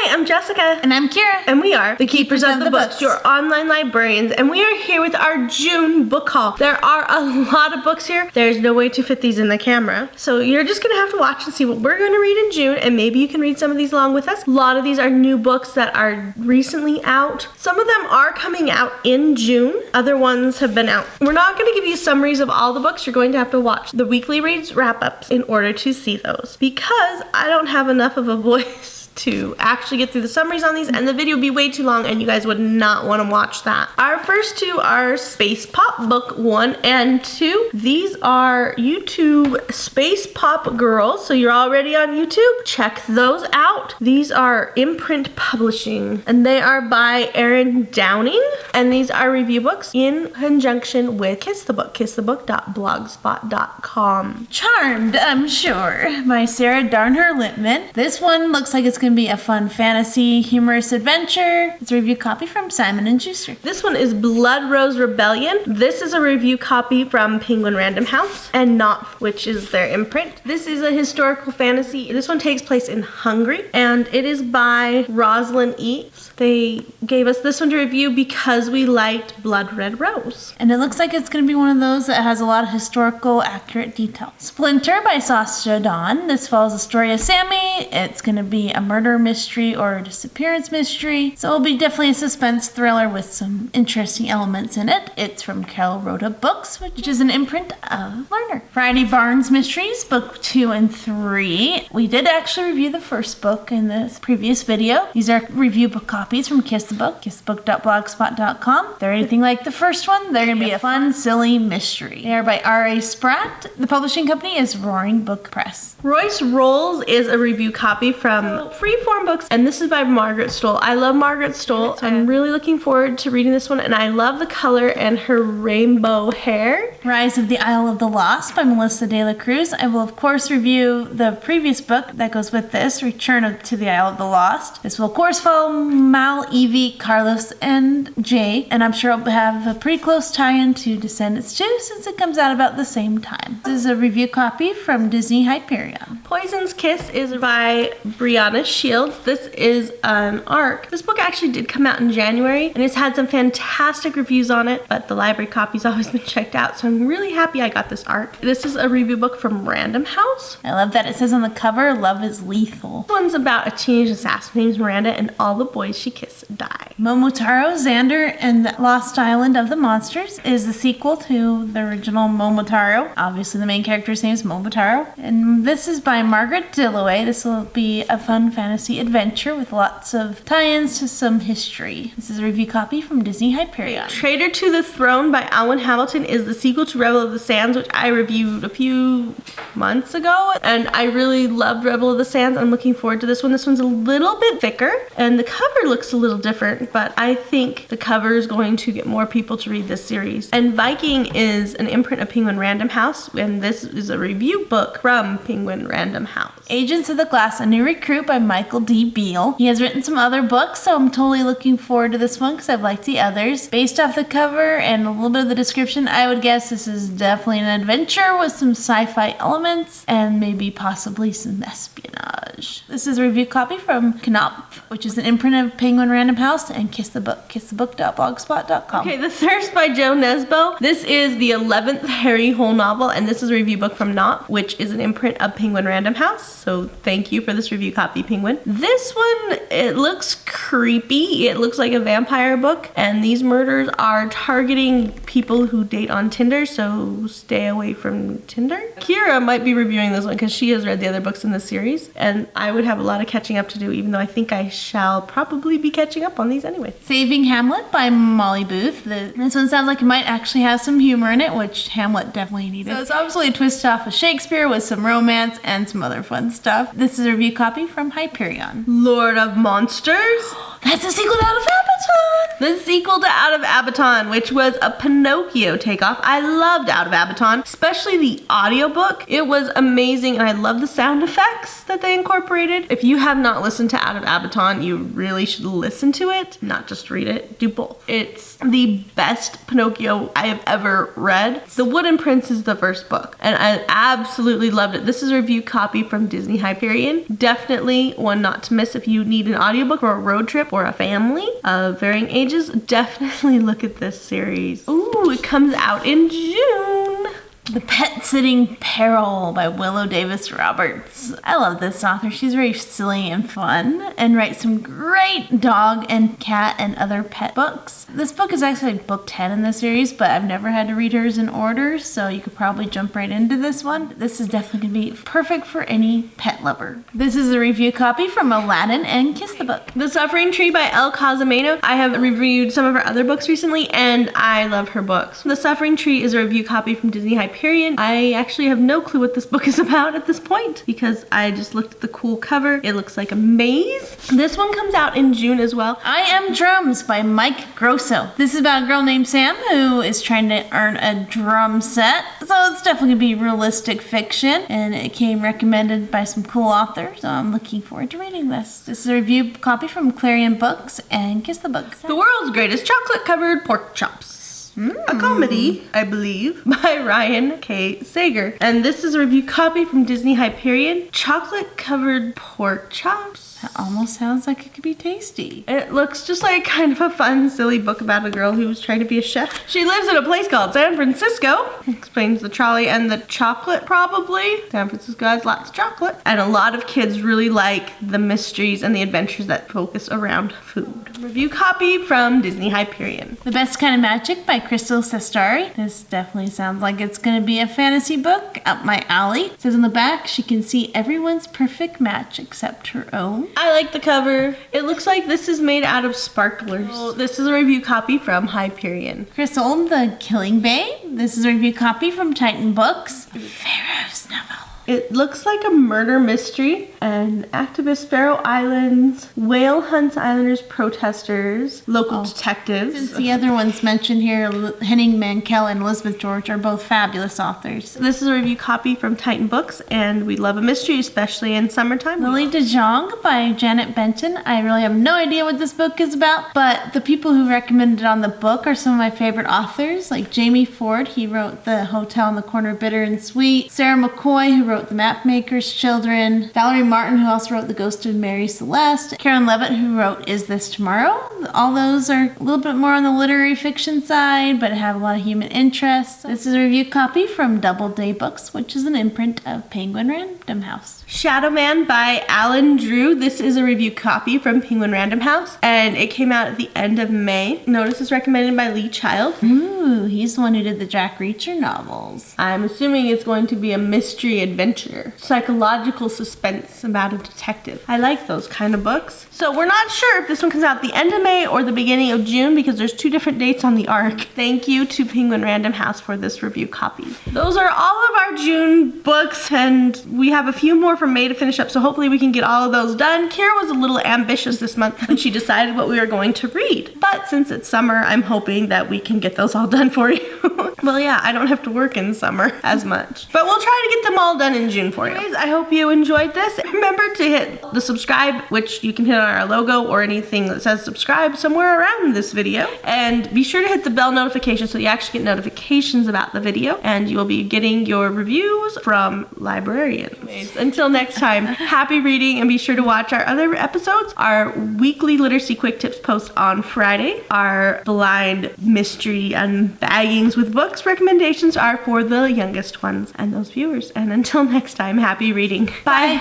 Hi, I'm Jessica. And I'm Kira. And we are the Keepers of the Books, your online librarians. And we are here with our June book haul. There are a lot of books here. There's no way to fit these in the camera. So you're just going to have to watch and see what we're going to read in June. And maybe you can read some of these along with us. A lot of these are new books that are recently out. Some of them are coming out in June. Other ones have been out. We're not going to give you summaries of all the books. You're going to have to watch the weekly reads wrap-ups in order to see those. Because I don't have enough of a voice to actually get through the summaries on these, and the video would be way too long and you guys would not want to watch that. Our first two are Space Pop Book 1 and 2. These are YouTube Space Pop Girls, so you're already on YouTube. Check those out. These are Imprint Publishing and they are by Erin Downing, and these are review books in conjunction with Kiss the Book, kissthebook.blogspot.com. Charmed, I'm sure, by Sarah Darnher Littman. This one looks like it's going to be a fun fantasy, humorous adventure. It's a review copy from Simon & Schuster. This one is Blood Rose Rebellion. This is a review copy from Penguin Random House and Not, which is their imprint. This is a historical fantasy. This one takes place in Hungary and it is by Rosalind Eaves. They gave us this one to review because we liked Blood Red Rose. And it looks like it's going to be one of those that has a lot of historical accurate detail. Splinter by Sasha Dawn. This follows the story of Sammy. It's going to be a murder mystery or a disappearance mystery. So it'll be definitely a suspense thriller with some interesting elements in it. It's from Carol Rhoda Books, which is an imprint of Lerner. Friday Barnes Mysteries, book 2 and 3. We did actually review the first book in this previous video. These are review book copies from Kiss the Book, kissthebook.blogspot.com. If they're anything like the first one, they're going to be a fun, silly mystery. They are by R.A. Spratt. The publishing company is Roaring Book Press. Royce Rolls is a review copy from Freeform Books, and this is by Margaret Stoll. I love Margaret Stoll. I'm really looking forward to reading this one, and I love the color and her rainbow hair. Rise of the Isle of the Lost by Melissa De La Cruz. I will of course review the previous book that goes with this, Return to the Isle of the Lost. This will of course follow Mal, Evie, Carlos, and Jay, and I'm sure it'll have a pretty close tie-in to Descendants 2 since it comes out about the same time. This is a review copy from Disney Hyperion. Poison's Kiss is by Brianna Shields. This is an ARC. This book actually did come out in January and it's had some fantastic reviews on it, but the library copy's always been checked out, so I'm really happy I got this ARC. This is a review book from Random House. I love that it says on the cover, love is lethal. This one's about a teenage assassin named Miranda and all the boys she kissed die. Momotaro, Xander, and the Lost Island of the Monsters is the sequel to the original Momotaro. Obviously the main character's name is Momotaro. And this is by Margaret Dilloway. This will be a fun fantasy adventure with lots of tie-ins to some history. This is a review copy from Disney Hyperion. Traitor to the Throne by Alwyn Hamilton is the sequel to Rebel of the Sands, which I reviewed a few months ago, and I really loved Rebel of the Sands. I'm looking forward to this one. This one's a little bit thicker and the cover looks a little different, but I think the cover is going to get more people to read this series. And Viking is an imprint of Penguin Random House, and this is a review book from Penguin Random House. Agents of the Glass, a new recruit by Michael D. Beale. He has written some other books, so I'm totally looking forward to this one because I've liked the others. Based off the cover and a little bit of the description, I would guess this is definitely an adventure with some sci-fi elements and maybe possibly some espionage. This is a review copy from Knopf, which is an imprint of Penguin Random House, and Kiss the Book, kissthebook.blogspot.com. Okay, The Thirst by Joe Nesbo. This is the 11th Harry Hole novel, and this is a review book from Knopf, which is an imprint of Penguin Random House. So thank you for this review copy, Penguin. This one, it looks creepy. It looks like a vampire book, and these murders are targeting people who date on Tinder, so stay away from Tinder. Kira might be reviewing this one because she has read the other books in the series, and I would have a lot of catching up to do, even though I think I shall probably be catching up on these anyway. Saving Hamlet by Molly Booth. This one sounds like it might actually have some humor in it, which Hamlet definitely needed. So it's obviously a twist off of Shakespeare with some romance and some other fun stuff. This is a review copy from Hyperion. Lord of Monsters. That's a sequel to Out of Hamilton! The sequel to Out of Abaton, which was a Pinocchio takeoff. I loved Out of Abaton, especially the audiobook. It was amazing, and I love the sound effects that they incorporated. If you have not listened to Out of Abaton, you really should listen to it, not just read it. Do both. It's the best Pinocchio I have ever read. The Wooden Prince is the first book, and I absolutely loved it. This is a review copy from Disney Hyperion. Definitely one not to miss if you need an audiobook for a road trip or a family of varying ages. Definitely look at this series. Ooh, it comes out in June. The Pet Sitting Peril by Willow Davis Roberts. I love this author. She's very silly and fun and writes some great dog and cat and other pet books. This book is actually book 10 in the series, but I've never had to read hers in order, so you could probably jump right into this one. This is definitely going to be perfect for any pet lover. This is a review copy from Aladdin and Kiss the Book. The Suffering Tree by El Cazimeno. I have reviewed some of her other books recently, and I love her books. The Suffering Tree is a review copy from Disney Hyperion. I actually have no clue what this book is about at this point because I just looked at the cool cover. It looks like a maze. This one comes out in June as well. I Am Drums by Mike Grosso. This is about a girl named Sam who is trying to earn a drum set. So it's definitely going to be realistic fiction, and it came recommended by some cool authors. So I'm looking forward to reading this. This is a review copy from Clarion Books and Kiss the Book. The World's Greatest Chocolate Covered Pork Chops. A comedy, I believe, by Ryan K. Sager. And this is a review copy from Disney Hyperion. Chocolate covered pork chops. That almost sounds like it could be tasty. It looks just like kind of a fun, silly book about a girl who was trying to be a chef. She lives in a place called San Francisco. Explains the trolley and the chocolate, probably. San Francisco has lots of chocolate. And a lot of kids really like the mysteries and the adventures that focus around food. Review copy from Disney Hyperion. The Best Kind of Magic by Crystal Cestari. This definitely sounds like it's going to be a fantasy book up my alley. It says on the back, she can see everyone's perfect match except her own. I like the cover. It looks like this is made out of sparklers. This is a review copy from Hyperion. Crystal, the Killing Bay. This is a review copy from Titan Books. Pharaoh's novel. It looks like a murder mystery, and activists, Faroe Islands, whale hunts, islanders, protesters, local detectives. Since the other ones mentioned here, Henning Mankell and Elizabeth George are both fabulous authors. This is a review copy from Titan Books, and we love a mystery, especially in summertime. Lily de Jong by Janet Benton. I really have no idea what this book is about, but the people who recommended it on the book are some of my favorite authors, like Jamie Ford. He wrote The Hotel in the Corner, Bitter and Sweet. Sarah McCoy, who wrote The Mapmaker's Children. Valerie Martin, who also wrote The Ghost of Mary Celeste. Karen Levitt, who wrote Is This Tomorrow? All those are a little bit more on the literary fiction side, but have a lot of human interest. This is a review copy from Doubleday Books, which is an imprint of Penguin Random House. Shadow Man by Alan Drew. This is a review copy from Penguin Random House, and it came out at the end of May. Notice is recommended by Lee Child. Ooh, he's the one who did the Jack Reacher novels. I'm assuming it's going to be a mystery adventure, psychological suspense about a detective. I like those kind of books. So we're not sure if this one comes out at the end of May or the beginning of June because there's two different dates on the arc. Thank you to Penguin Random House for this review copy. Those are all of our June books, and we have a few more from May to finish up, so hopefully we can get all of those done. Kira was a little ambitious this month when she decided what we were going to read. But since it's summer, I'm hoping that we can get those all done for you. Well, yeah, I don't have to work in summer as much. But we'll try to get them all done in June for you. Anyways, I hope you enjoyed this. Remember to hit the subscribe, which you can hit on our logo or anything that says subscribe somewhere around this video. And be sure to hit the bell notification so you actually get notifications about the video, and you will be getting your reviews from Librarian. Until next time, happy reading, and be sure to watch our other episodes. Our weekly literacy quick tips post on Friday. Our blind mystery and baggings with books recommendations are for the youngest ones and those viewers. And until next time, happy reading. Bye.